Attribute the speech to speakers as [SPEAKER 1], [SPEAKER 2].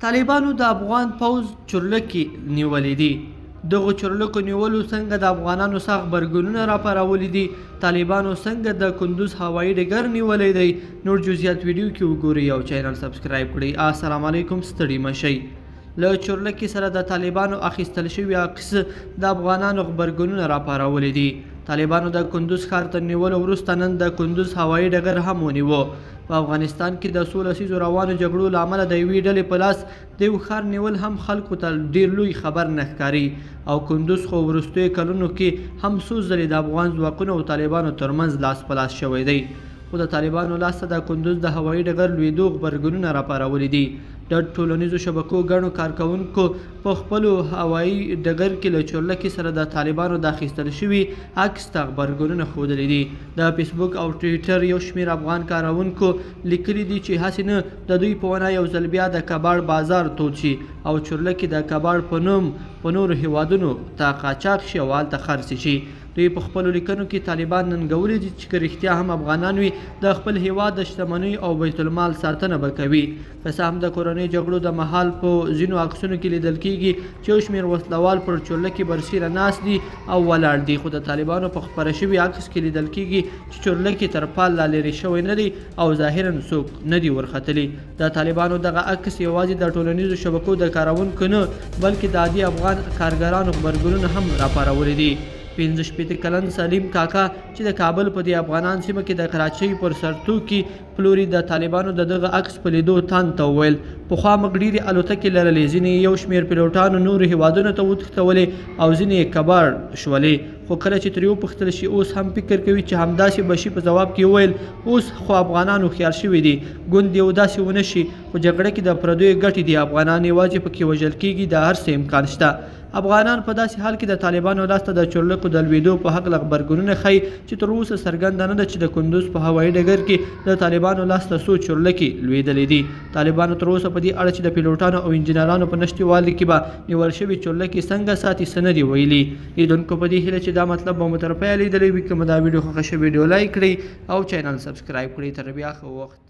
[SPEAKER 1] طالبانو د افغان پوځ چورلکي نیولي دي. دغه چورلکو نیولو څنګه د افغانانو څخه غبرګونونه راپارولي دي، طالبانو څنګه د کندوز هوایي ډګر نیولی دی، نور جزئیات ویډیو کې وګورئ او چینل سبسکرایب کړئ. السلام علیکم، ستړي مه شئ. له چورلکي سره د طالبانو اخیستل شوي عکس د افغانانو غبرګونونه راپارولي دي. طالبانو د کندوز ښار تر نیولو وروسته نن د کندوز هوایي ډګر هم ونیوه. په افغانستان کې د څو لسیزو روانو جګړو له امله د یوې ډلې په لاس د یو ښار نیول هم خلکو ته ډېر لوی خبر نه ښکاري او کندوز خو وروستیو کلونو کې هم څو ځلې د افغان ځواکونو او طالبانو ترمنځ لاس په لاس شوی دی. خو د طالبانو لاسته د کندوز د هوایي ډګر لوېدو غبرګونونه راپارولي دي. د ټولنیزو شبکو ګڼو کارکوونکو په خپلو هوایي ډګر کې له چورلکي سره د طالبانو د اخیستل شوي عکس ته غبرګونونه ښودلي دي. د فیسبوک او ټویټر یو شمېر افغان کاروونکو لیکلي دي چې هسې نه د دوی په ونه یو ځل بیا د کباړ بازار تود شي او چورلکي د کباړ په نوم په نورو هیوادونو ته قاچاق شي او هلته خرڅ شي. دوی په خپلو لیکنو کې طالبان ننګولي دي چې که رښتیا هم افغانان وي د خپل هیواد د شتمنۍ او بیت المال ساتنه به کوي. که څه هم د کورنۍ جګړو د مهال په ځینو عکسونو کې لیدل کېږي چې یو شمېر وسلوال پر چورلکي برسیره ناست دي او ولاړ دي، خو د طالبانو په خپره شوي عکس کې لیدل کېږي چې چورلکي تر پال لا لرې شوی نه دی او ظاهرا څوک نه دي ورختلي. د طالبانو دغه عکس یوازې د ټولنیزو شبکو د کارونکو نه بلکې د عادي افغان کارګرانو غبرګونونه هم راپارولي دي. 65 کلن سلیم کاکا چې د کابل په دې افغانان سیمه کې د کراچۍ پر سرتو کې پلوري د طالبانو د دغه عکس په لیدو تان ته وویل پخوا موږ ډېرې الوتکې لرلې، ځینې یو شمېر پیلوټانو نورو هیوادونو ته وتښتولې او ځینې یې کباړ شولې، خو کله چې ترې وپوښتل شي اوس هم فکر کوي چې همداسې به شي. په ځواب کې وویل اوس خو افغانان هوښیار شوي دي، ګوند یو داسې ونه شي، خو جګړه کې د پردیو ګټې دي، افغانان یوازې پکې وژل کېږي، د هر څه امکان شته. افغانان په داسې حال کې د طالبانو لاسته د چورلکو د لوېدو په هکله غبرګونونه ښیي چې تر اوسه څرګنده نه ده چې د کندوز په هوایي ډګر کې د طالبانو لاسته څو چورلکي لوېدلې دي. طالبانو تر اوسه په دې اړه چې د پیلوټانو او انجینرانو په نشتوالي کې به نیول شوي چورلکي څنګه ساتي څه نه دي ویلي. لیدونکو په دې هیله چې دا مطلب به مو تر پایه لیدلی وي. که مو دا ویډیو خوښه شوې ویډیو لایک کړئ او چینل سبسکرایب کړئ. تر بیا ښه وخت.